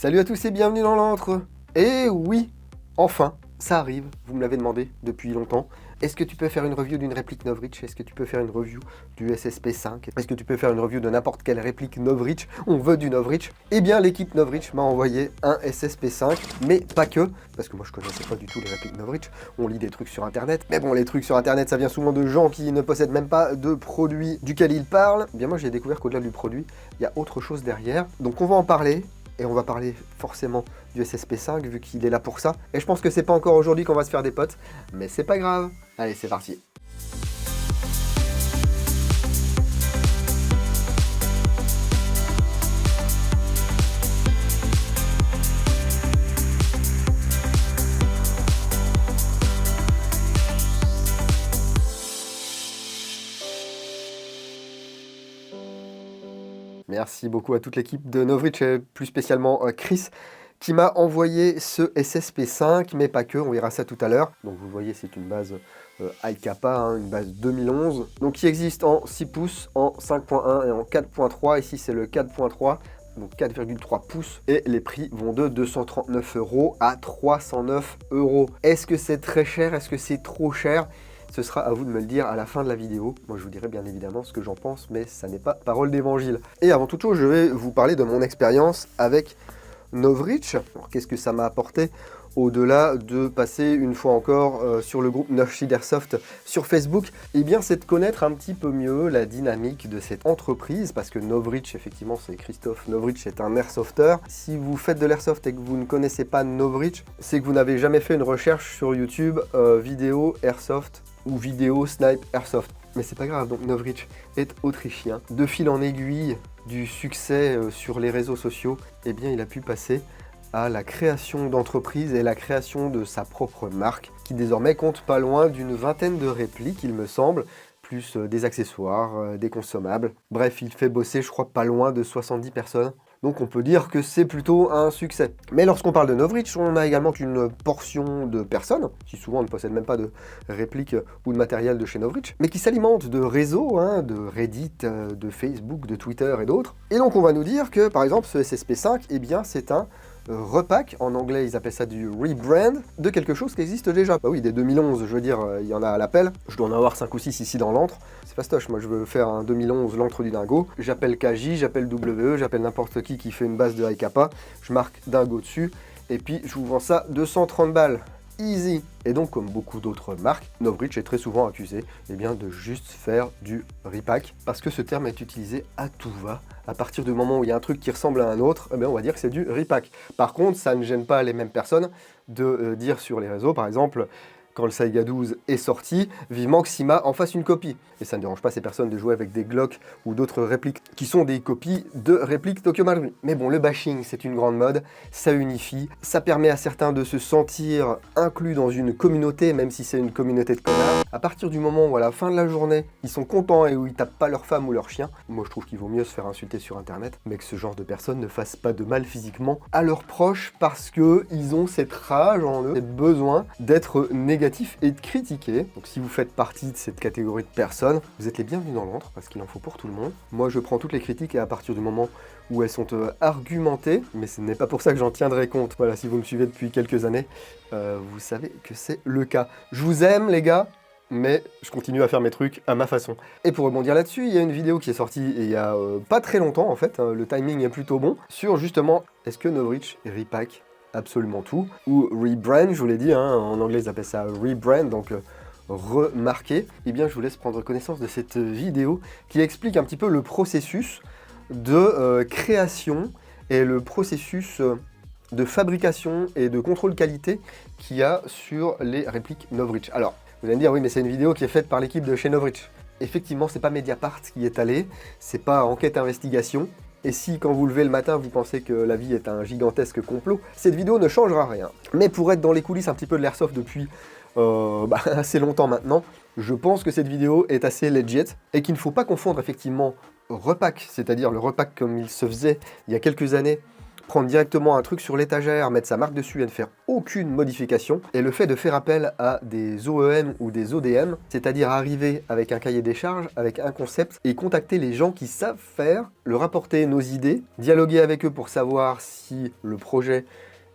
Salut à tous et bienvenue dans l'antre. Et oui, enfin, ça arrive, vous me l'avez demandé depuis longtemps. Est-ce que tu peux faire une review d'une réplique Novritch? Est-ce que tu peux faire une review du SSP5? Est-ce que tu peux faire une review de n'importe quelle réplique Novritch? On veut du Novritch. Eh bien, l'équipe Novritch m'a envoyé un SSP5, mais pas que, parce que moi je connaissais pas du tout les répliques Novritch. On lit des trucs sur internet, mais bon, les trucs sur internet, ça vient souvent de gens qui ne possèdent même pas de produit duquel ils parlent. Eh bien, moi j'ai découvert qu'au-delà du produit, il y a autre chose derrière. Donc on va en parler. Et on va parler forcément du SSP5 vu qu'il est là pour ça. Et je pense que c'est pas encore aujourd'hui qu'on va se faire des potes, mais c'est pas grave. Allez, c'est parti. Merci beaucoup à toute l'équipe de Novritch et plus spécialement Chris qui m'a envoyé ce SSP5, mais pas que, on verra ça tout à l'heure. Donc vous voyez, c'est une base iKappa, une base 2011, donc qui existe en 6 pouces, en 5.1 et en 4.3. Ici c'est le 4.3. Donc 4,3 pouces et les prix vont de 239 € à 309 €. Est-ce que c'est très cher? Est-ce que c'est trop cher? Ce sera à vous de me le dire à la fin de la vidéo. Moi, je vous dirai bien évidemment ce que j'en pense, mais ça n'est pas parole d'évangile. Et avant toute chose, je vais vous parler de mon expérience avec Novritch. Qu'est-ce que ça m'a apporté au-delà de passer une fois encore sur le groupe Nurseed Airsoft sur Facebook? Eh bien, c'est de connaître un petit peu mieux la dynamique de cette entreprise, parce que Novritch, effectivement, c'est Christophe Novritch, est un airsofter. Si vous faites de l'airsoft et que vous ne connaissez pas Novritch, c'est que vous n'avez jamais fait une recherche sur YouTube vidéo airsoft ou vidéo snipe airsoft. Mais c'est pas grave, donc Novritch est autrichien. De fil en aiguille du succès sur les réseaux sociaux, eh bien il a pu passer à la création d'entreprises et la création de sa propre marque, qui désormais compte pas loin d'une vingtaine de répliques, il me semble, plus des accessoires, des consommables. Bref, il fait bosser, je crois, pas loin de 70 personnes. Donc on peut dire que c'est plutôt un succès. Mais lorsqu'on parle de Novritch, on a également une portion de personnes, qui souvent ne possèdent même pas de répliques ou de matériel de chez Novritch, mais qui s'alimentent de réseaux, de Reddit, de Facebook, de Twitter et d'autres. Et donc on va nous dire que, par exemple, ce SSP5, eh bien c'est un repack, en anglais ils appellent ça du rebrand, de quelque chose qui existe déjà. Bah oui, dès 2011, je veux dire, il y en a à l'appel. Je dois en avoir 5 ou 6 ici dans l'antre. C'est fastoche, moi je veux faire un 2011 l'antre du dingo. J'appelle KJ, j'appelle WE, j'appelle n'importe qui fait une base de iKappa, je marque dingo dessus, et puis je vous vends ça 230 balles. Easy. Et donc, comme beaucoup d'autres marques, Novritch est très souvent accusé de juste faire du repack, parce que ce terme est utilisé à tout va. À partir du moment où il y a un truc qui ressemble à un autre, on va dire que c'est du repack. Par contre, ça ne gêne pas les mêmes personnes de dire sur les réseaux, par exemple, quand le Saiga 12 est sorti, vivement que Sima en fasse une copie. Et ça ne dérange pas ces personnes de jouer avec des Glock ou d'autres répliques qui sont des copies de répliques Tokyo Marui. Mais bon, le bashing, c'est une grande mode, ça unifie, ça permet à certains de se sentir inclus dans une communauté, même si c'est une communauté de connards. À partir du moment où à la fin de la journée, ils sont contents et où ils tapent pas leur femme ou leur chien, moi je trouve qu'il vaut mieux se faire insulter sur internet, mais que ce genre de personnes ne fassent pas de mal physiquement à leurs proches, parce qu'ils ont cette rage en eux, cette besoin d'être négatifs et de critiquer. Donc si vous faites partie de cette catégorie de personnes, vous êtes les bienvenus dans l'antre, parce qu'il en faut pour tout le monde. Moi je prends toutes les critiques, et à partir du moment où elles sont argumentées, mais ce n'est pas pour ça que j'en tiendrai compte. Voilà, si vous me suivez depuis quelques années, vous savez que c'est le cas. Je vous aime les gars, mais je continue à faire mes trucs à ma façon. Et pour rebondir là-dessus, il y a une vidéo qui est sortie il y a pas très longtemps en fait, le timing est plutôt bon, sur justement, est-ce que Novritch repack absolument tout, ou rebrand, je vous l'ai dit, en anglais ils appellent ça rebrand, donc remarquer. Eh bien je vous laisse prendre connaissance de cette vidéo qui explique un petit peu le processus de création et le processus de fabrication et de contrôle qualité qu'il y a sur les répliques Novritch. Alors, vous allez me dire, oui mais c'est une vidéo qui est faite par l'équipe de chez Novritch. Effectivement, c'est pas Mediapart qui est allé, c'est pas Enquête Investigation. Et si, quand vous levez le matin, vous pensez que la vie est un gigantesque complot, cette vidéo ne changera rien. Mais pour être dans les coulisses un petit peu de l'airsoft depuis assez longtemps maintenant, je pense que cette vidéo est assez legit, et qu'il ne faut pas confondre effectivement repack, c'est-à-dire le repack comme il se faisait il y a quelques années, prendre directement un truc sur l'étagère, mettre sa marque dessus et ne faire aucune modification. Et le fait de faire appel à des OEM ou des ODM, c'est-à-dire arriver avec un cahier des charges, avec un concept et contacter les gens qui savent faire, leur apporter nos idées, dialoguer avec eux pour savoir si le projet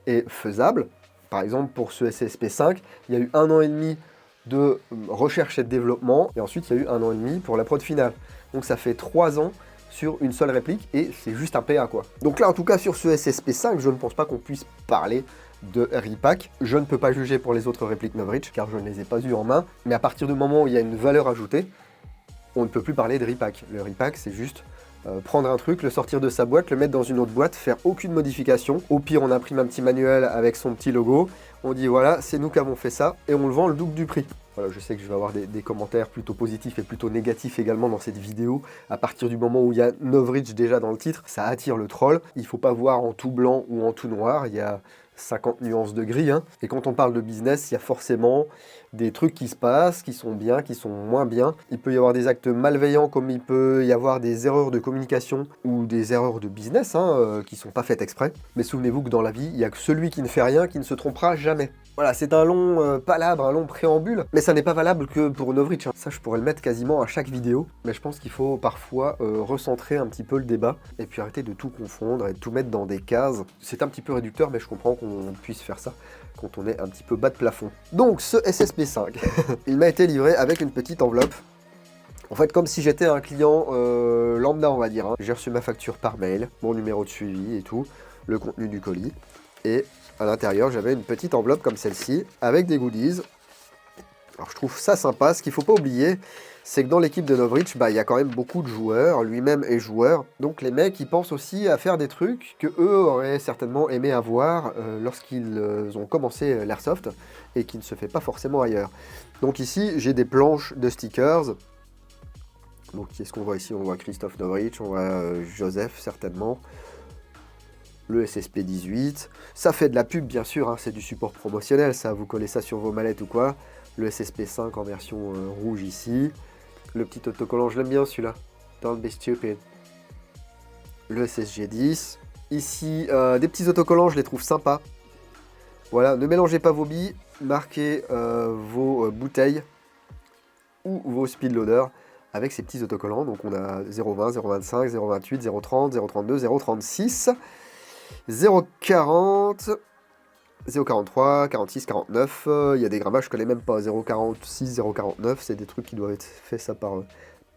est faisable. Par exemple, pour ce SSP5, il y a eu 1 an et demi de recherche et de développement, et ensuite il y a eu 1 an et demi pour la prod finale. Donc ça fait 3 ans sur une seule réplique, et c'est juste un PA quoi. Donc là en tout cas sur ce SSP5, je ne pense pas qu'on puisse parler de repack. Je ne peux pas juger pour les autres répliques Novritsch, car je ne les ai pas eues en main, mais à partir du moment où il y a une valeur ajoutée, on ne peut plus parler de repack. Le repack c'est juste prendre un truc, le sortir de sa boîte, le mettre dans une autre boîte, faire aucune modification. Au pire, on imprime un petit manuel avec son petit logo. On dit voilà, c'est nous qui avons fait ça et on le vend le double du prix. Voilà, je sais que je vais avoir des commentaires plutôt positifs et plutôt négatifs également dans cette vidéo. À partir du moment où il y a Novritsch déjà dans le titre, ça attire le troll. Il ne faut pas voir en tout blanc ou en tout noir. Il y a 50 nuances de gris. Hein. Et quand on parle de business, il y a forcément des trucs qui se passent, qui sont bien, qui sont moins bien. Il peut y avoir des actes malveillants comme il peut y avoir des erreurs de communication ou des erreurs de business qui ne sont pas faites exprès. Mais souvenez-vous que dans la vie, il n'y a que celui qui ne fait rien qui ne se trompera jamais. Voilà, c'est un long palabre, un long préambule, mais ça n'est pas valable que pour Novritsch. Hein. Ça, je pourrais le mettre quasiment à chaque vidéo, mais je pense qu'il faut parfois recentrer un petit peu le débat et puis arrêter de tout confondre et de tout mettre dans des cases. C'est un petit peu réducteur, mais je comprends qu'on puisse faire ça quand on est un petit peu bas de plafond. Donc, ce SSP5, il m'a été livré avec une petite enveloppe. En fait, comme si j'étais un client lambda, on va dire. Hein. J'ai reçu ma facture par mail, mon numéro de suivi et tout, le contenu du colis, et à l'intérieur, j'avais une petite enveloppe comme celle-ci, avec des goodies. Alors je trouve ça sympa. Ce qu'il ne faut pas oublier, c'est que dans l'équipe de Novritsch, il y a quand même beaucoup de joueurs, lui-même est joueur. Donc les mecs, ils pensent aussi à faire des trucs que eux auraient certainement aimé avoir lorsqu'ils ont commencé l'Airsoft, et qui ne se fait pas forcément ailleurs. Donc ici, j'ai des planches de stickers. Donc qu'est-ce qu'on voit ici? On voit Christophe Novritsch, on voit Joseph certainement. Le SSP18, ça fait de la pub bien sûr, hein, c'est du support promotionnel, ça, vous collez ça sur vos mallettes ou quoi. Le SSP5 en version rouge ici, le petit autocollant, je l'aime bien celui-là, Don't be stupid. Le SSG10, ici des petits autocollants, je les trouve sympas. Voilà, ne mélangez pas vos billes, marquez vos bouteilles ou vos speedloaders avec ces petits autocollants. Donc on a 0,20, 0,25, 0,28, 0,30, 0,32, 0,36... 0,40, 0,43, 46, 49, il y a des grammages je connais même pas, 0,46, 0,49, c'est des trucs qui doivent être faits ça par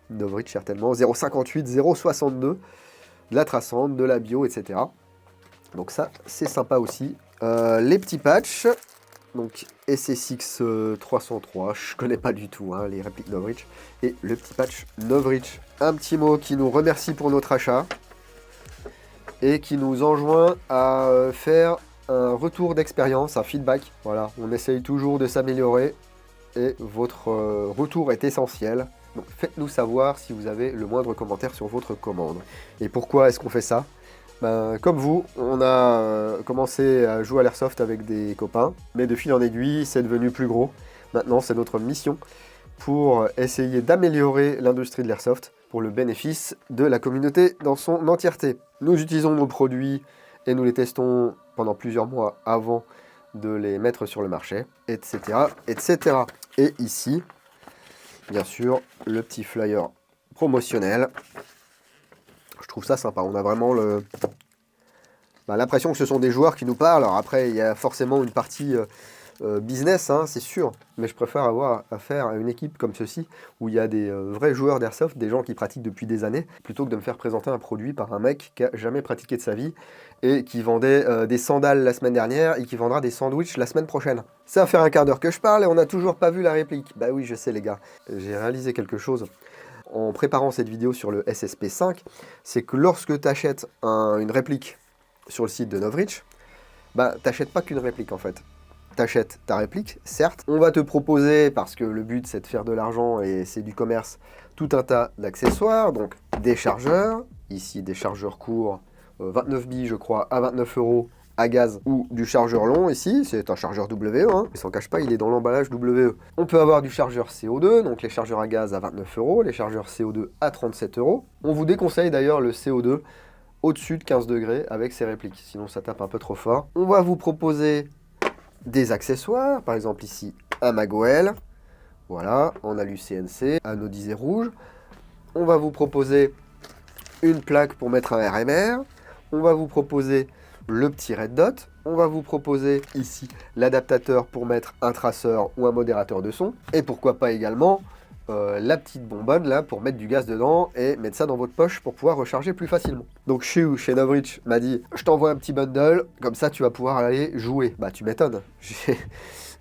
Novritsch certainement, 0,58, 0,62, de la traçante, de la bio, etc. Donc ça, c'est sympa aussi. Les petits patchs, donc SSX 303, je connais pas du tout hein, les répliques Novritsch, et le petit patch Novritsch. Un petit mot qui nous remercie pour notre achat, et qui nous enjoint à faire un retour d'expérience, un feedback. Voilà, on essaye toujours de s'améliorer et votre retour est essentiel. Donc faites-nous savoir si vous avez le moindre commentaire sur votre commande. Et pourquoi est-ce qu'on fait ça? Comme vous, on a commencé à jouer à l'Airsoft avec des copains, mais de fil en aiguille, c'est devenu plus gros. Maintenant, c'est notre mission pour essayer d'améliorer l'industrie de l'Airsoft pour le bénéfice de la communauté dans son entièreté. Nous utilisons nos produits et nous les testons pendant plusieurs mois avant de les mettre sur le marché, etc., etc. Et ici, bien sûr, le petit flyer promotionnel. Je trouve ça sympa. On a vraiment l'impression que ce sont des joueurs qui nous parlent. Alors après, il y a forcément une partie business, hein, c'est sûr, mais je préfère avoir affaire à une équipe comme ceci, où il y a des vrais joueurs d'airsoft, des gens qui pratiquent depuis des années, plutôt que de me faire présenter un produit par un mec qui n'a jamais pratiqué de sa vie, et qui vendait des sandales la semaine dernière, et qui vendra des sandwichs la semaine prochaine. Ça va faire un quart d'heure que je parle, et on n'a toujours pas vu la réplique. Bah oui, je sais les gars, j'ai réalisé quelque chose en préparant cette vidéo sur le SSP5, c'est que lorsque tu achètes une réplique sur le site de Novritsch, t'achètes pas qu'une réplique en fait. T'achètes ta réplique, certes, on va te proposer, parce que le but c'est de faire de l'argent et c'est du commerce, tout un tas d'accessoires, donc des chargeurs, ici des chargeurs courts, 29 billes je crois, à 29 € à gaz, ou du chargeur long ici, c'est un chargeur WE, hein, il s'en cache pas, il est dans l'emballage WE. On peut avoir du chargeur CO2, donc les chargeurs à gaz à 29 €, les chargeurs CO2 à 37 €. On vous déconseille d'ailleurs le CO2 au-dessus de 15 degrés avec ces répliques, sinon ça tape un peu trop fort. On va vous proposer des accessoires, par exemple ici un Magwell, voilà, en alu CNC, anodisé rouge. On va vous proposer une plaque pour mettre un RMR, on va vous proposer le petit red dot, on va vous proposer ici l'adaptateur pour mettre un traceur ou un modérateur de son, et pourquoi pas également la petite bonbonne là pour mettre du gaz dedans et mettre ça dans votre poche pour pouvoir recharger plus facilement. Donc chez Novritsch m'a dit je t'envoie un petit bundle, comme ça tu vas pouvoir aller jouer. Bah tu m'étonnes.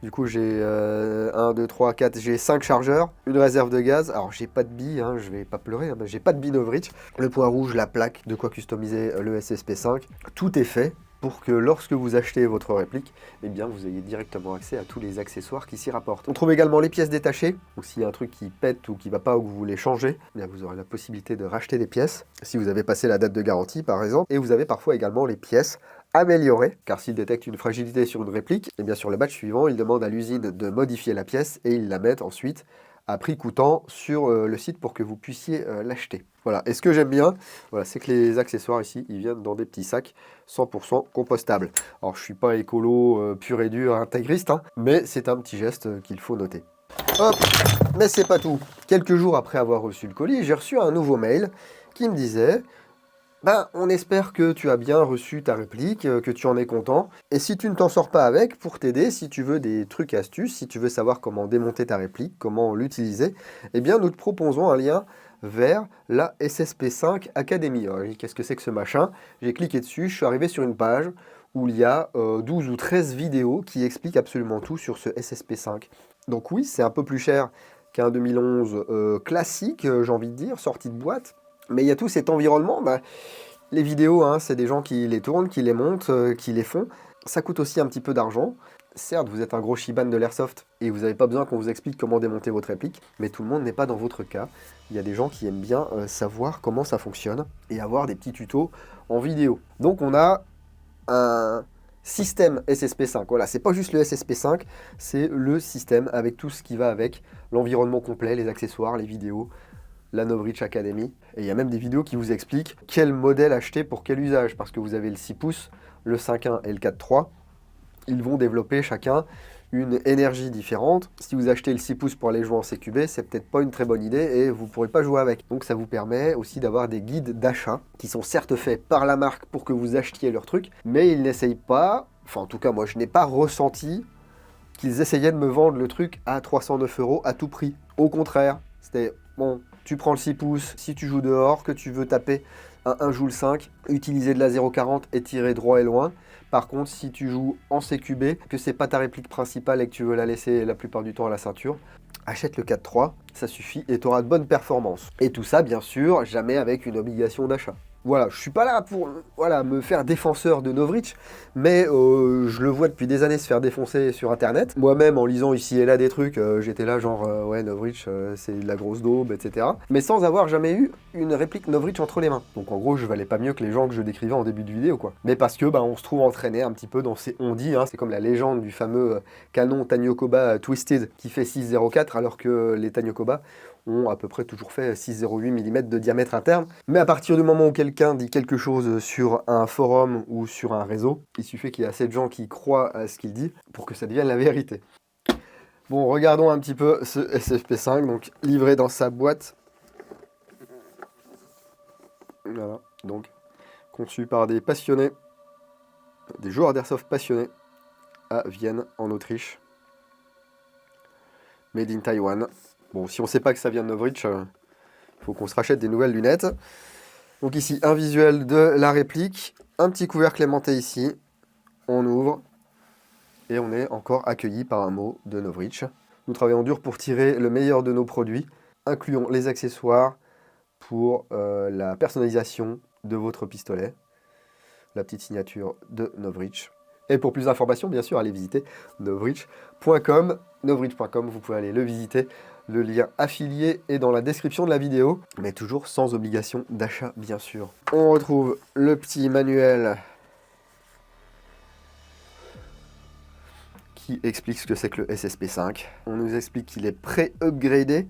Du coup j'ai 1, 2, 3, 4, j'ai 5 chargeurs, une réserve de gaz. Alors j'ai pas de billes, hein, je vais pas pleurer, hein, mais j'ai pas de billes Novritsch. Le point rouge, la plaque, de quoi customiser le SSP5. Tout est fait pour que lorsque vous achetez votre réplique, eh bien vous ayez directement accès à tous les accessoires qui s'y rapportent. On trouve également les pièces détachées, ou s'il y a un truc qui pète ou qui ne va pas ou que vous voulez changer, eh bien vous aurez la possibilité de racheter des pièces, si vous avez passé la date de garantie par exemple, et vous avez parfois également les pièces améliorées, car s'il détecte une fragilité sur une réplique, eh bien sur le batch suivant, il demande à l'usine de modifier la pièce et ils la mettent ensuite à prix coûtant sur le site pour que vous puissiez l'acheter. Voilà, et ce que j'aime bien, voilà, c'est que les accessoires ici, ils viennent dans des petits sacs 100% compostables. Alors je suis pas écolo pur et dur, intégriste, hein, mais c'est un petit geste qu'il faut noter. Hop, mais c'est pas tout. Quelques jours après avoir reçu le colis, j'ai reçu un nouveau mail qui me disait on espère que tu as bien reçu ta réplique, que tu en es content. Et si tu ne t'en sors pas avec, pour t'aider, si tu veux des trucs astuces, si tu veux savoir comment démonter ta réplique, comment l'utiliser, eh bien nous te proposons un lien vers la SSP5 Academy. Alors, qu'est-ce que c'est que ce machin? J'ai cliqué dessus, je suis arrivé sur une page où il y a 12 ou 13 vidéos qui expliquent absolument tout sur ce SSP5. Donc oui, c'est un peu plus cher qu'un 2011 classique, j'ai envie de dire, sorti de boîte. Mais il y a tout cet environnement. Les vidéos, hein, c'est des gens qui les tournent, qui les montent, qui les font. Ça coûte aussi un petit peu d'argent. Certes, vous êtes un gros Shiban de l'airsoft et vous n'avez pas besoin qu'on vous explique comment démonter votre réplique, mais tout le monde n'est pas dans votre cas. Il y a des gens qui aiment bien savoir comment ça fonctionne et avoir des petits tutos en vidéo. Donc on a un système SSP5. Voilà, c'est pas juste le SSP5, c'est le système avec tout ce qui va avec, l'environnement complet, les accessoires, les vidéos, la Novritsch Academy. Et il y a même des vidéos qui vous expliquent quel modèle acheter pour quel usage, parce que vous avez le 6 pouces, le 5.1 et le 4.3. Ils vont développer chacun une énergie différente. Si vous achetez le 6 pouces pour aller jouer en CQB, c'est peut-être pas une très bonne idée et vous ne pourrez pas jouer avec. Donc ça vous permet aussi d'avoir des guides d'achat qui sont certes faits par la marque pour que vous achetiez leur truc, mais ils n'essayent pas, enfin en tout cas moi je n'ai pas ressenti qu'ils essayaient de me vendre le truc à 309 € à tout prix. Au contraire, c'était bon, tu prends le 6 pouces, si tu joues dehors, que tu veux taper un 1 joule 5, utiliser de la 0,40 et tirer droit et loin. Par contre, si tu joues en CQB, que c'est pas ta réplique principale et que tu veux la laisser la plupart du temps à la ceinture, achète le 4.3, ça suffit et tu auras de bonnes performances. Et tout ça, bien sûr, jamais avec une obligation d'achat. Voilà, je suis pas là pour me faire défenseur de Novritsch, mais je le vois depuis des années se faire défoncer sur internet. Moi-même, en lisant ici et là des trucs, j'étais là genre ouais Novritsch c'est de la grosse daube, etc. Mais sans avoir jamais eu une réplique Novritsch entre les mains. Donc en gros, je valais pas mieux que les gens que je décrivais en début de vidéo, quoi. Mais parce que on se trouve entraîné un petit peu dans ces on-dit, hein. C'est comme la légende du fameux canon Tanyokoba Twisted qui fait 6,04 alors que les Tanyokoba ont à peu près toujours fait 6,08 mm de diamètre interne. Mais à partir du moment où quelqu'un dit quelque chose sur un forum ou sur un réseau, il suffit qu'il y ait assez de gens qui croient à ce qu'il dit pour que ça devienne la vérité. Bon, regardons un petit peu ce SSP5, donc livré dans sa boîte. Voilà, donc conçu par des passionnés, des joueurs d'airsoft passionnés à Vienne, en Autriche. Made in Taiwan. Bon, si on ne sait pas que ça vient de Novritsch, il faut qu'on se rachète des nouvelles lunettes. Donc ici, un visuel de la réplique, un petit couvercle aimanté ici, on ouvre, et on est encore accueilli par un mot de Novritsch. Nous travaillons dur pour tirer le meilleur de nos produits, incluons les accessoires pour la personnalisation de votre pistolet, la petite signature de Novritsch. Et pour plus d'informations, bien sûr, allez visiter novritsch.com. Novritsch.com, vous pouvez aller le visiter. Le lien affilié est dans la description de la vidéo, mais toujours sans obligation d'achat, bien sûr. On retrouve le petit manuel qui explique ce que c'est que le SSP5. On nous explique qu'il est pré-upgradé.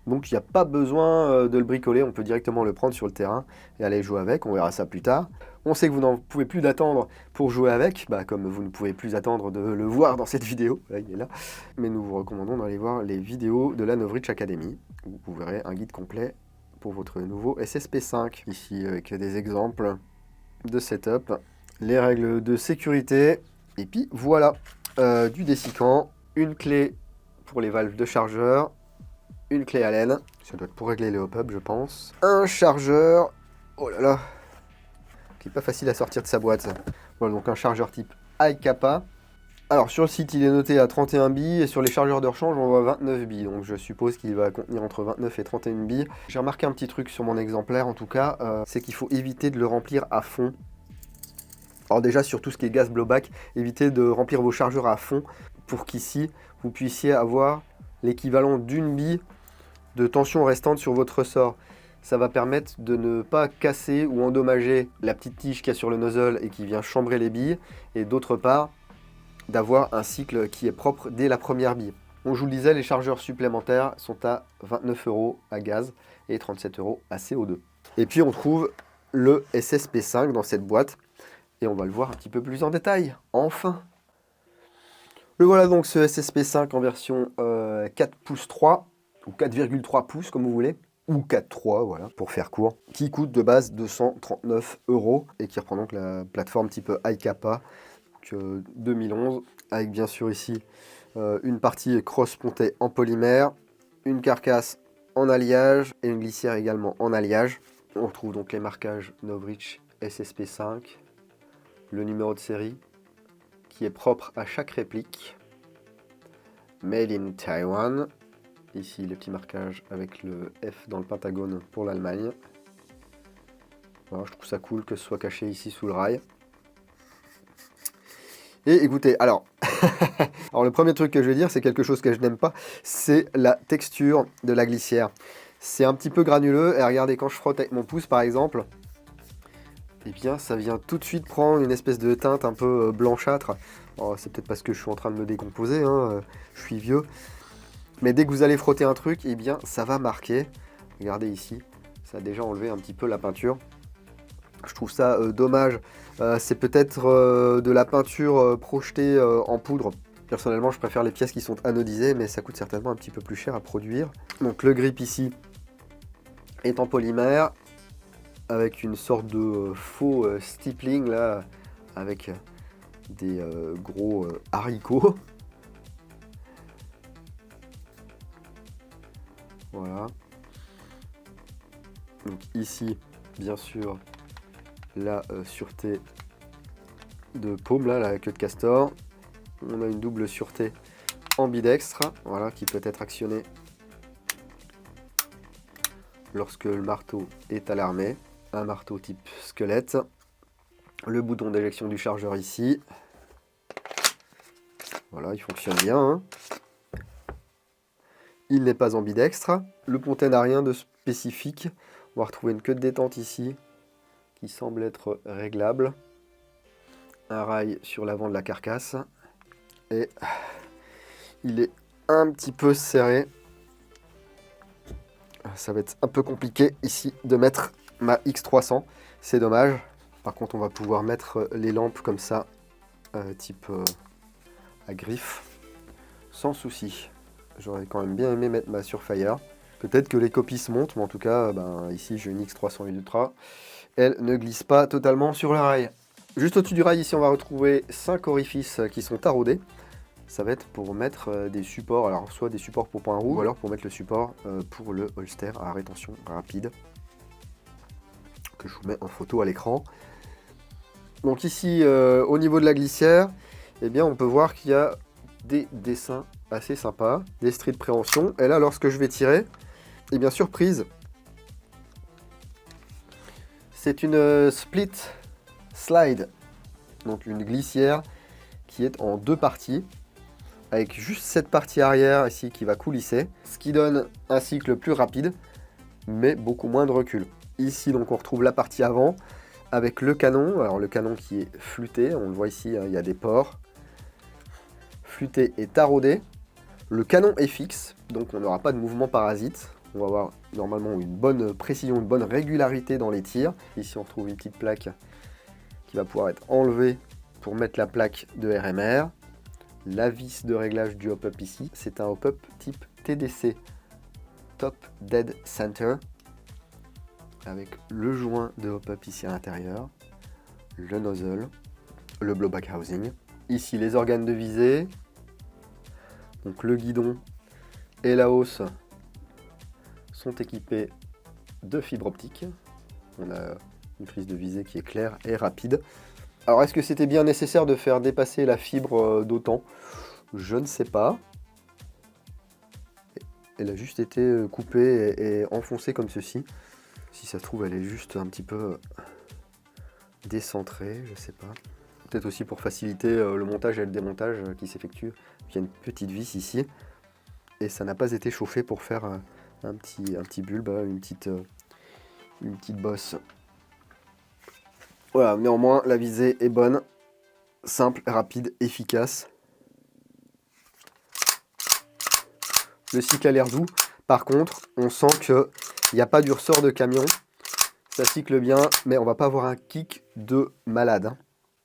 Donc il n'y a pas besoin de le bricoler, on peut directement le prendre sur le terrain et aller jouer avec, on verra ça plus tard. On sait que vous n'en pouvez plus d'attendre pour jouer avec, comme vous ne pouvez plus attendre de le voir dans cette vidéo, là, il est là. Mais nous vous recommandons d'aller voir les vidéos de la Novritsch Academy, où vous verrez un guide complet pour votre nouveau SSP5. Ici avec des exemples de setup, les règles de sécurité, et puis voilà, du dessicant, une clé pour les valves de chargeur, une clé Allen, ça doit être pour régler les hop-up je pense, un chargeur, oh là là, qui est pas facile à sortir de sa boîte. Voilà, donc un chargeur type iCappa. Alors sur le site il est noté à 31 billes et sur les chargeurs de rechange on voit 29 billes, donc je suppose qu'il va contenir entre 29 et 31 billes. J'ai remarqué un petit truc sur mon exemplaire en tout cas, c'est qu'il faut éviter de le remplir à fond. Alors déjà sur tout ce qui est gaz blowback, évitez de remplir vos chargeurs à fond pour qu'ici vous puissiez avoir l'équivalent d'une bille de tension restante sur votre ressort. Ça va permettre de ne pas casser ou endommager la petite tige qu'il y a sur le nozzle et qui vient chambrer les billes, et d'autre part d'avoir un cycle qui est propre dès la première bille. Donc, je vous le disais, les chargeurs supplémentaires sont à 29 € à gaz et 37 € à CO2. Et puis on trouve le SSP5 dans cette boîte et on va le voir un petit peu plus en détail, enfin. Le voilà donc ce SSP5 en version 4 pouces 3 ou 4,3 pouces comme vous voulez, ou 4.3 voilà pour faire court, qui coûte de base 239 € et qui reprend donc la plateforme type iCappa 2011 avec bien sûr ici une partie cross-pontée en polymère, une carcasse en alliage et une glissière également en alliage. On retrouve donc les marquages Novritsch SSP5, le numéro de série qui est propre à chaque réplique, Made in Taiwan. Ici les petits marquages avec le F dans le pentagone pour l'Allemagne. Voilà, je trouve ça cool que ce soit caché ici sous le rail. Et écoutez, alors, alors le premier truc que je vais dire, c'est quelque chose que je n'aime pas, c'est la texture de la glissière. C'est un petit peu granuleux, et regardez, quand je frotte avec mon pouce par exemple, eh bien ça vient tout de suite prendre une espèce de teinte un peu blanchâtre. C'est peut-être parce que je suis en train de me décomposer, hein, je suis vieux. Mais dès que vous allez frotter un truc, eh bien ça va marquer. Regardez ici, ça a déjà enlevé un petit peu la peinture. Je trouve ça dommage. C'est peut-être de la peinture projetée en poudre. Personnellement, je préfère les pièces qui sont anodisées, mais ça coûte certainement un petit peu plus cher à produire. Donc le grip ici est en polymère, avec une sorte de faux stippling là, avec des gros haricots. Voilà. Donc ici, bien sûr, la sûreté de paume, là, la queue de castor. On a une double sûreté ambidextre, voilà, qui peut être actionnée lorsque le marteau est alarmé. Un marteau type squelette. Le bouton d'éjection du chargeur ici. Voilà, il fonctionne bien, hein. Il n'est pas ambidextre. Le pontet n'a rien de spécifique. On va retrouver une queue de détente ici, qui semble être réglable. Un rail sur l'avant de la carcasse. Et il est un petit peu serré. Ça va être un peu compliqué ici de mettre ma X300. C'est dommage. Par contre, on va pouvoir mettre les lampes comme ça, type à griffe, sans souci. J'aurais quand même bien aimé mettre ma Surefire. Peut-être que les copies se montent, mais en tout cas, ici j'ai une X300 Ultra. Elle ne glisse pas totalement sur le rail. Juste au-dessus du rail, ici, on va retrouver 5 orifices qui sont taraudés. Ça va être pour mettre des supports, alors soit des supports pour point rouge, ou alors pour mettre le support pour le holster à rétention rapide, que je vous mets en photo à l'écran. Donc ici, au niveau de la glissière, eh bien, on peut voir qu'il y a des dessins assez sympas, des stries de préhension. Et là, lorsque je vais tirer, et bien surprise, c'est une split slide, donc une glissière qui est en deux parties, avec juste cette partie arrière ici qui va coulisser, ce qui donne un cycle plus rapide, mais beaucoup moins de recul. Ici, donc, on retrouve la partie avant, avec le canon, alors le canon qui est flûté, on le voit ici, hein, il y a des pores, flûté et taraudé. Le canon est fixe, donc on n'aura pas de mouvement parasite. On va avoir normalement une bonne précision, une bonne régularité dans les tirs. Ici, on retrouve une petite plaque qui va pouvoir être enlevée pour mettre la plaque de RMR. La vis de réglage du hop-up ici, c'est un hop-up type TDC, Top Dead Center, avec le joint de hop-up ici à l'intérieur, le nozzle, le blowback housing. Ici, les organes de visée, donc le guidon et la hausse sont équipés de fibres optiques. On a une prise de visée qui est claire et rapide. Alors, est-ce que c'était bien nécessaire de faire dépasser la fibre d'autant? Je ne sais pas. Elle a juste été coupée et enfoncée comme ceci. Si ça se trouve, elle est juste un petit peu décentrée, je ne sais pas. Peut-être aussi pour faciliter le montage et le démontage qui s'effectue. Il y a une petite vis ici. Et ça n'a pas été chauffé pour faire un petit bulbe, une petite bosse. Voilà, néanmoins, la visée est bonne, simple, rapide, efficace. Le cycle a l'air doux. Par contre, on sent qu'il n'y a pas du ressort de camion. Ça cycle bien, mais on va pas avoir un kick de malade.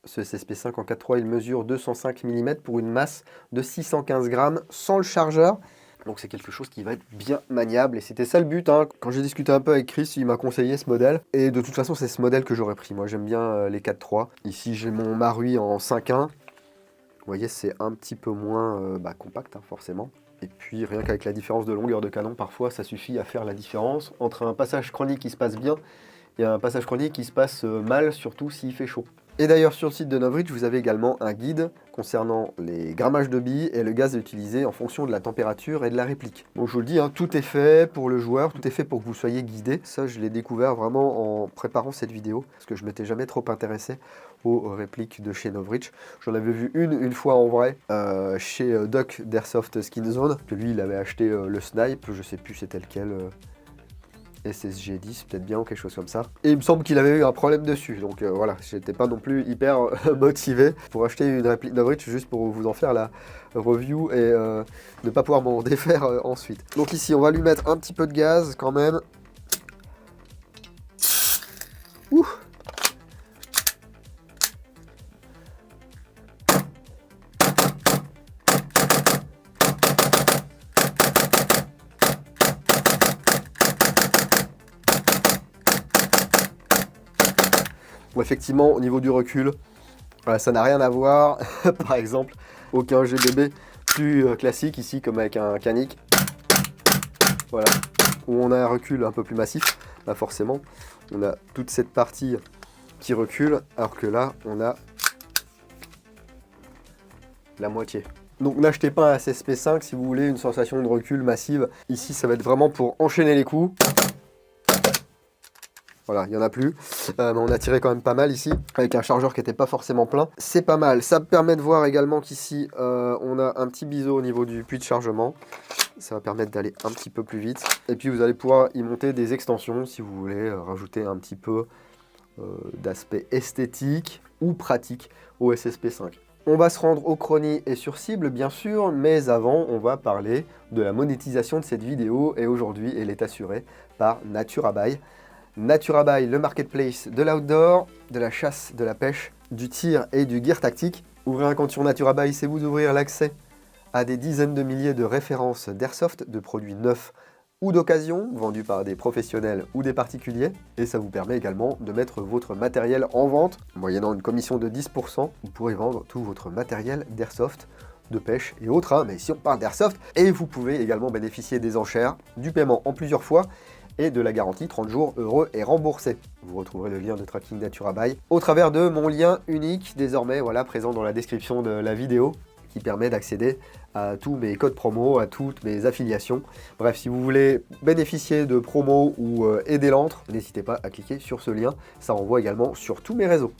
Ce SSP5 en 4.3, il mesure 205 mm pour une masse de 615 grammes sans le chargeur. Donc c'est quelque chose qui va être bien maniable et c'était ça le but. Quand j'ai discuté un peu avec Chris, il m'a conseillé ce modèle. Et de toute façon, c'est ce modèle que j'aurais pris. Moi, j'aime bien les 4.3. Ici, j'ai mon Marui en 5.1. Vous voyez, c'est un petit peu moins compact, forcément. Et puis, rien qu'avec la différence de longueur de canon, parfois, ça suffit à faire la différence entre un passage chronique qui se passe bien et un passage chronique qui se passe mal, surtout s'il fait chaud. Et d'ailleurs, sur le site de Novritsch, vous avez également un guide concernant les grammages de billes et le gaz utilisé en fonction de la température et de la réplique. Bon, je vous le dis, tout est fait pour le joueur, tout est fait pour que vous soyez guidé. Ça, je l'ai découvert vraiment en préparant cette vidéo, parce que je m'étais jamais trop intéressé aux répliques de chez Novritsch. J'en avais vu une fois en vrai, chez Doc d'Airsoft Skin Zone, que lui, il avait acheté le snipe, je sais plus c'était lequel. SSG10 peut-être bien ou quelque chose comme ça. Et il me semble qu'il avait eu un problème dessus, donc voilà, j'étais pas non plus hyper motivé pour acheter une réplique Novritsch juste pour vous en faire la review et ne pas pouvoir m'en défaire ensuite. Donc ici on va lui mettre un petit peu de gaz quand même. Ouh. Bon, effectivement, au niveau du recul, ça n'a rien à voir. Par exemple, aucun GBB plus classique ici, comme avec un Canik. Voilà, où on a un recul un peu plus massif. Là, forcément, on a toute cette partie qui recule, alors que là, on a la moitié. Donc n'achetez pas un SSP5 si vous voulez une sensation de recul massive. Ici, ça va être vraiment pour enchaîner les coups. Voilà, il n'y en a plus. Mais on a tiré quand même pas mal ici, avec un chargeur qui n'était pas forcément plein. C'est pas mal. Ça me permet de voir également qu'ici, on a un petit biseau au niveau du puits de chargement. Ça va permettre d'aller un petit peu plus vite. Et puis vous allez pouvoir y monter des extensions si vous voulez rajouter un petit peu d'aspect esthétique ou pratique au SSP5. On va se rendre au chrony et sur cible bien sûr, mais avant on va parler de la monétisation de cette vidéo et aujourd'hui elle est assurée par NaturaBuy. NaturaBuy, le marketplace de l'outdoor, de la chasse, de la pêche, du tir et du gear tactique. Ouvrir un compte sur NaturaBuy, c'est vous ouvrir l'accès à des dizaines de milliers de références d'airsoft, de produits neufs ou d'occasion, vendus par des professionnels ou des particuliers. Et ça vous permet également de mettre votre matériel en vente. Moyennant une commission de 10%, vous pourrez vendre tout votre matériel d'airsoft, de pêche et autres. Mais si on parle d'airsoft, et vous pouvez également bénéficier des enchères, du paiement en plusieurs fois, et de la garantie 30 jours heureux et remboursé. Vous retrouverez le lien de tracking NaturaBuy au travers de mon lien unique désormais présent dans la description de la vidéo qui permet d'accéder à tous mes codes promo, à toutes mes affiliations. Bref, si vous voulez bénéficier de promos ou aider l'antre, n'hésitez pas à cliquer sur ce lien. Ça renvoie également sur tous mes réseaux.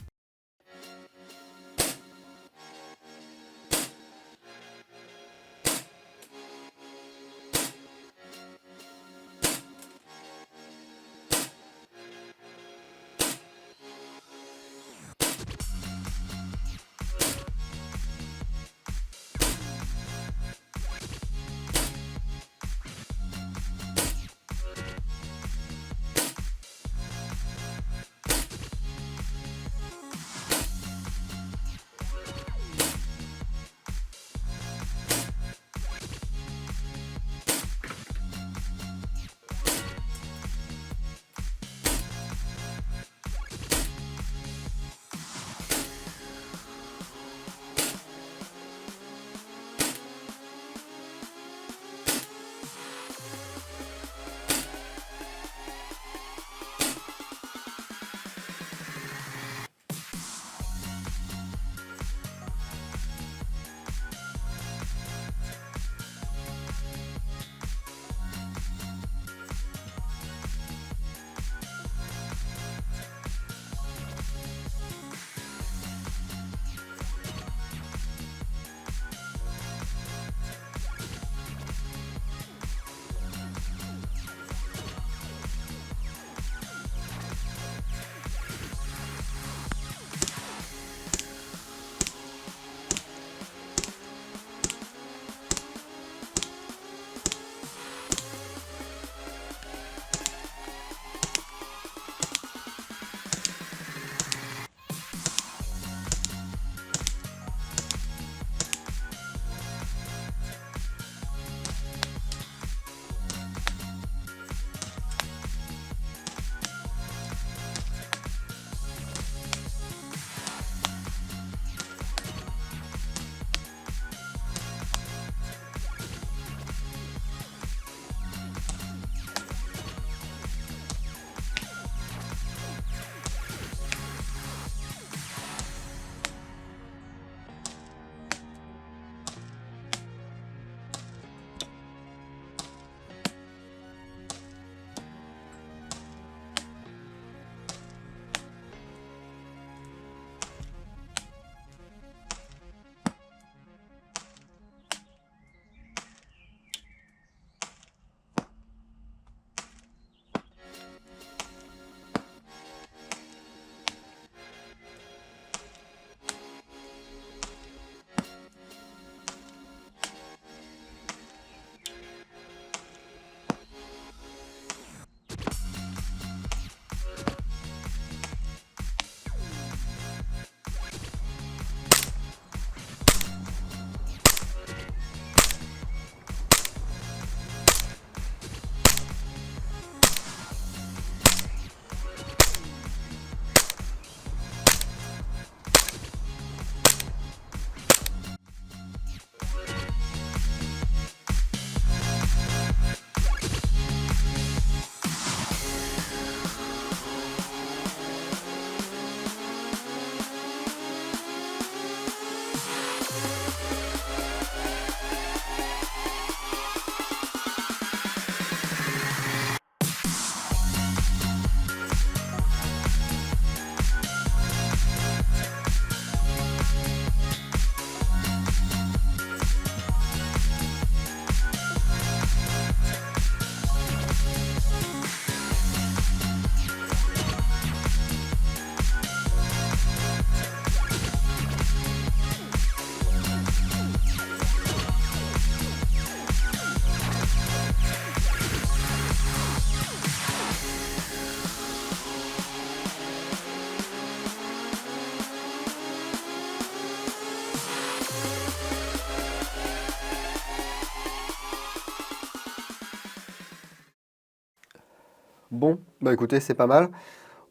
Bon, bah écoutez, c'est pas mal.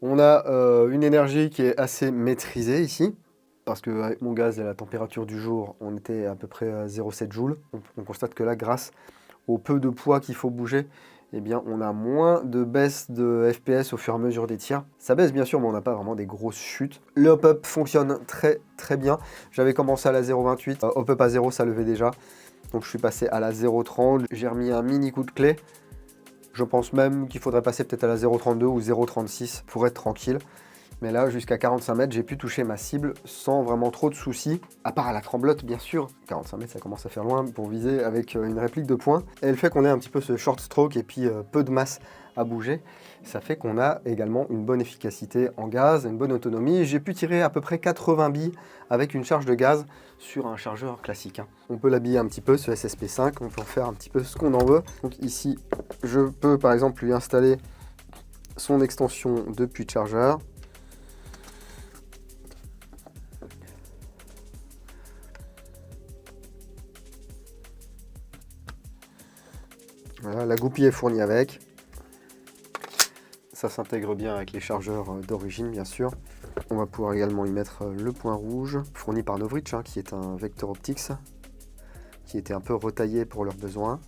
On a une énergie qui est assez maîtrisée ici, parce qu'avec mon gaz et la température du jour, on était à peu près à 0,7 joules. On constate que là, grâce au peu de poids qu'il faut bouger, eh bien, on a moins de baisse de FPS au fur et à mesure des tirs. Ça baisse bien sûr, mais on n'a pas vraiment des grosses chutes. Le hop-up fonctionne très très bien. J'avais commencé à la 0,28, hop-up à 0, ça levait déjà. Donc je suis passé à la 0,30, j'ai remis un mini coup de clé. Je pense même qu'il faudrait passer peut-être à la 0,32 ou 0,36 pour être tranquille. Mais là, jusqu'à 45 mètres, j'ai pu toucher ma cible sans vraiment trop de soucis, à part à la tremblote, bien sûr. 45 mètres, ça commence à faire loin pour viser avec une réplique de poing. Et le fait qu'on ait un petit peu ce short stroke et puis peu de masse à bouger, ça fait qu'on a également une bonne efficacité en gaz, une bonne autonomie. J'ai pu tirer à peu près 80 billes avec une charge de gaz sur un chargeur classique. On peut l'habiller un petit peu, ce SSP5, on peut en faire un petit peu ce qu'on en veut. Donc ici, je peux par exemple lui installer son extension de puits de chargeur. Voilà, la goupille est fournie avec. Ça s'intègre bien avec les chargeurs d'origine, bien sûr. On va pouvoir également y mettre le point rouge, fourni par Novritsch, qui est un Vector Optics, qui était un peu retaillé pour leurs besoins.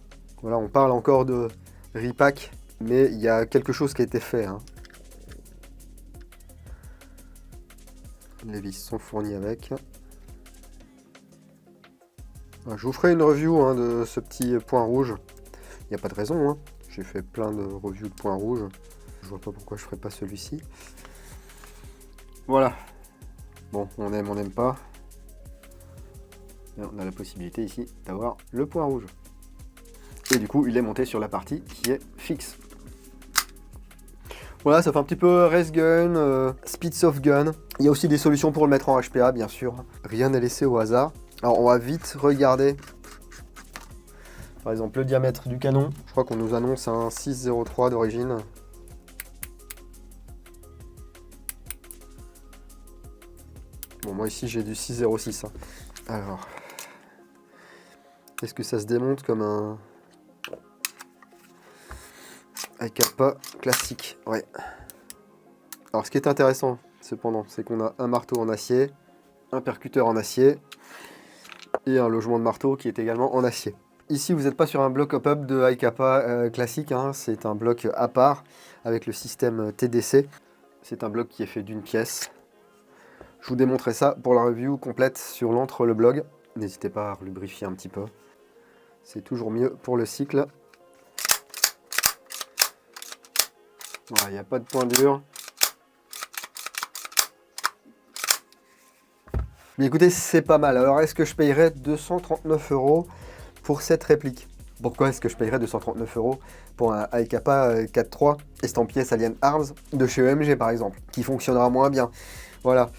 Voilà, on parle encore de repack, mais il y a quelque chose qui a été fait. Les vis sont fournies avec. Je vous ferai une review de ce petit point rouge. Il n'y a pas de raison, j'ai fait plein de reviews de points rouges. Je vois pas pourquoi je ferais pas celui-ci. Voilà. Bon, on aime, on n'aime pas. Et on a la possibilité ici d'avoir le point rouge. Et du coup, il est monté sur la partie qui est fixe. Voilà, ça fait un petit peu race gun, speed soft gun. Il y a aussi des solutions pour le mettre en HPA, bien sûr. Rien n'est laissé au hasard. Alors, on va vite regarder. Par exemple, le diamètre du canon. Je crois qu'on nous annonce un 6,03 d'origine. Bon, moi ici, j'ai du 6,06. Alors, est-ce que ça se démonte comme un Kappa classique? Ouais. Alors, ce qui est intéressant, cependant, c'est qu'on a un marteau en acier, un percuteur en acier et un logement de marteau qui est également en acier. Ici, vous n'êtes pas sur un bloc hop-up de iCappa classique, c'est un bloc à part avec le système TDC. C'est un bloc qui est fait d'une pièce. Je vous démontrerai ça pour la review complète sur l'entre le blog. N'hésitez pas à lubrifier un petit peu. C'est toujours mieux pour le cycle. Voilà, il n'y a pas de point dur. Mais écoutez, c'est pas mal. Alors, est-ce que je payerais 239 € pour cette réplique? Pourquoi est-ce que je payerais 239 € pour un iCappa 4.3 estampillé Alien Arms de chez EMG par exemple, qui fonctionnera moins bien? Voilà,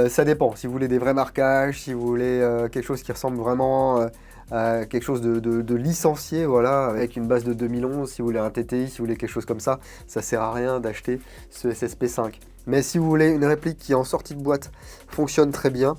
ça dépend. Si vous voulez des vrais marquages, si vous voulez quelque chose qui ressemble vraiment à quelque chose de licencié, voilà, avec une base de 2011, si vous voulez un TTI, si vous voulez quelque chose comme ça, ça sert à rien d'acheter ce SSP5. Mais si vous voulez une réplique qui en sortie de boîte fonctionne très bien,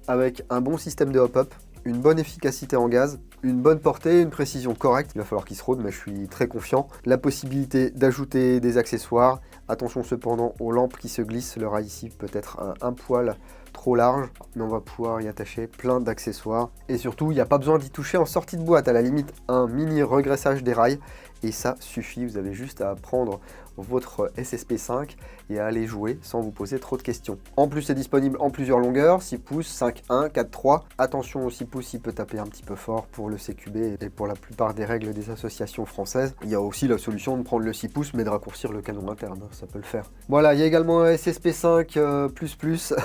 avec un bon système de hop-up, une bonne efficacité en gaz, une bonne portée, une précision correcte. Il va falloir qu'il se rôde, mais je suis très confiant. La possibilité d'ajouter des accessoires. Attention cependant aux lampes qui se glissent. Le rail ici peut être un poil trop large, mais on va pouvoir y attacher plein d'accessoires. Et surtout, il n'y a pas besoin d'y toucher en sortie de boîte. À la limite, un mini regraissage des rails. Et ça suffit, vous avez juste à prendre votre SSP5 et à aller jouer sans vous poser trop de questions. En plus, c'est disponible en plusieurs longueurs, 6 pouces, 5.1, 4.3. Attention au 6 pouces, il peut taper un petit peu fort pour le CQB et pour la plupart des règles des associations françaises. Il y a aussi la solution de prendre le 6 pouces mais de raccourcir le canon interne, ça peut le faire. Voilà, il y a également un SSP5++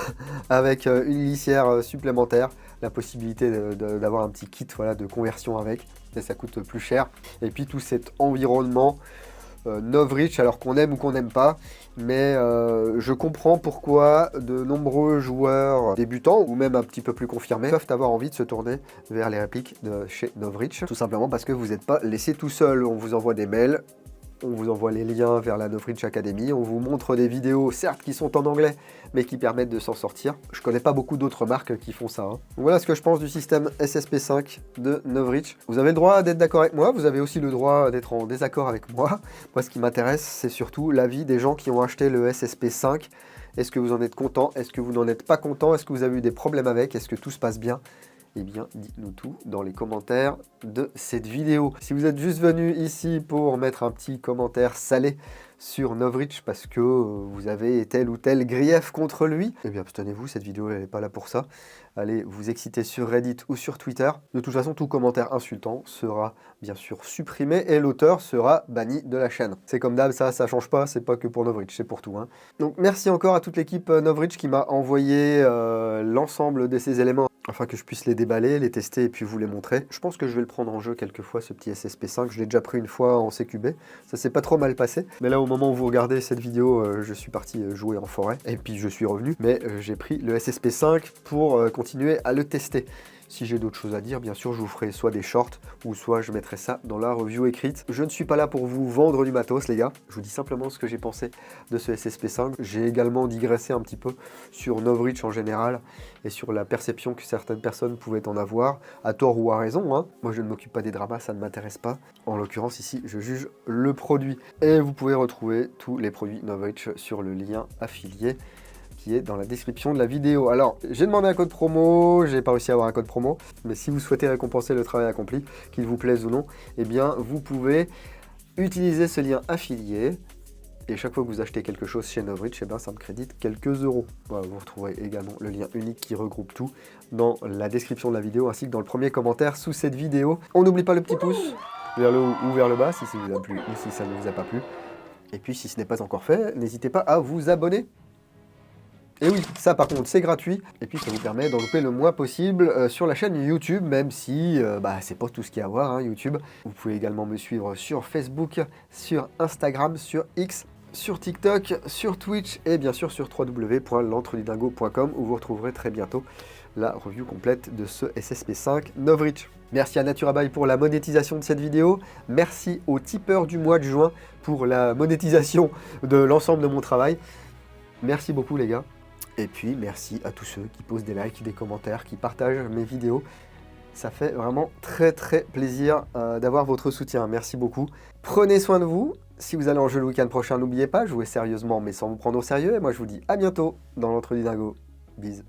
avec une glissière supplémentaire, la possibilité d'avoir un petit kit de conversion avec, et ça coûte plus cher. Et puis tout cet environnement Novritsch, alors qu'on aime ou qu'on n'aime pas, mais je comprends pourquoi de nombreux joueurs débutants ou même un petit peu plus confirmés peuvent avoir envie de se tourner vers les répliques de chez Novritsch, tout simplement parce que vous n'êtes pas laissé tout seul. On vous envoie des mails, On vous envoie les liens vers la Novritsch Academy. On vous montre des vidéos, certes qui sont en anglais, mais qui permettent de s'en sortir. Je connais pas beaucoup d'autres marques qui font ça. Hein. Voilà ce que je pense du système SSP5 de Novritsch. Vous avez le droit d'être d'accord avec moi, vous avez aussi le droit d'être en désaccord avec moi. Moi, ce qui m'intéresse, c'est surtout l'avis des gens qui ont acheté le SSP5. Est-ce que vous en êtes content? Est-ce que vous n'en êtes pas content? Est-ce que vous avez eu des problèmes avec? Est-ce que tout se passe bien? Eh bien, dites-nous tout dans les commentaires de cette vidéo. Si vous êtes juste venu ici pour mettre un petit commentaire salé sur Novritsch parce que vous avez tel ou tel grief contre lui, eh bien abstenez-vous, cette vidéo elle n'est pas là pour ça. Allez vous exciter sur Reddit ou sur Twitter. De toute façon, tout commentaire insultant sera bien sûr supprimé et l'auteur sera banni de la chaîne. C'est comme d'hab, ça change pas, c'est pas que pour Novritsch, c'est pour tout. Hein. Donc merci encore à toute l'équipe Novritsch qui m'a envoyé l'ensemble de ces éléments afin que je puisse les déballer, les tester et puis vous les montrer. Je pense que je vais le prendre en jeu quelques fois, ce petit SSP5. Je l'ai déjà pris une fois en CQB. Ça s'est pas trop mal passé. Mais là, au moment où vous regardez cette vidéo, je suis parti jouer en forêt. Et puis, je suis revenu. Mais j'ai pris le SSP5 pour continuer à le tester. Si j'ai d'autres choses à dire, bien sûr, je vous ferai soit des shorts ou soit je mettrai ça dans la review écrite. Je ne suis pas là pour vous vendre du matos, les gars. Je vous dis simplement ce que j'ai pensé de ce SSP5. J'ai également digressé un petit peu sur Novritsch en général et sur la perception que certaines personnes pouvaient en avoir, à tort ou à raison. Hein. Moi, je ne m'occupe pas des dramas, ça ne m'intéresse pas. En l'occurrence, ici, je juge le produit. Et vous pouvez retrouver tous les produits Novritsch sur le lien affilié qui est dans la description de la vidéo. Alors, j'ai demandé un code promo, j'ai pas réussi à avoir un code promo, mais si vous souhaitez récompenser le travail accompli, qu'il vous plaise ou non, eh bien, vous pouvez utiliser ce lien affilié, et chaque fois que vous achetez quelque chose chez Novritsch, eh bien, ça me crédite quelques euros. Voilà, vous retrouverez également le lien unique qui regroupe tout dans la description de la vidéo, ainsi que dans le premier commentaire sous cette vidéo. On n'oublie pas le petit pouce, vers le haut ou vers le bas, si ça vous a plu ou si ça ne vous a pas plu. Et puis, si ce n'est pas encore fait, n'hésitez pas à vous abonner. Et oui, ça par contre c'est gratuit, et puis ça vous permet d'en louper le moins possible sur la chaîne YouTube, même si c'est pas tout ce qu'il y a à voir, hein, YouTube. Vous pouvez également me suivre sur Facebook, sur Instagram, sur X, sur TikTok, sur Twitch, et bien sûr sur www.l'entredudingo.com où vous retrouverez très bientôt la review complète de ce SSP5 Novritsch. Merci à Naturabuy pour la monétisation de cette vidéo, merci aux tipeurs du mois de juin pour la monétisation de l'ensemble de mon travail. Merci beaucoup les gars. Et puis, merci à tous ceux qui posent des likes, des commentaires, qui partagent mes vidéos. Ça fait vraiment très très plaisir d'avoir votre soutien. Merci beaucoup. Prenez soin de vous. Si vous allez en jeu le week-end prochain, n'oubliez pas, jouez sérieusement mais sans vous prendre au sérieux. Et moi, je vous dis à bientôt dans l'Entre du Dingo. Bisous.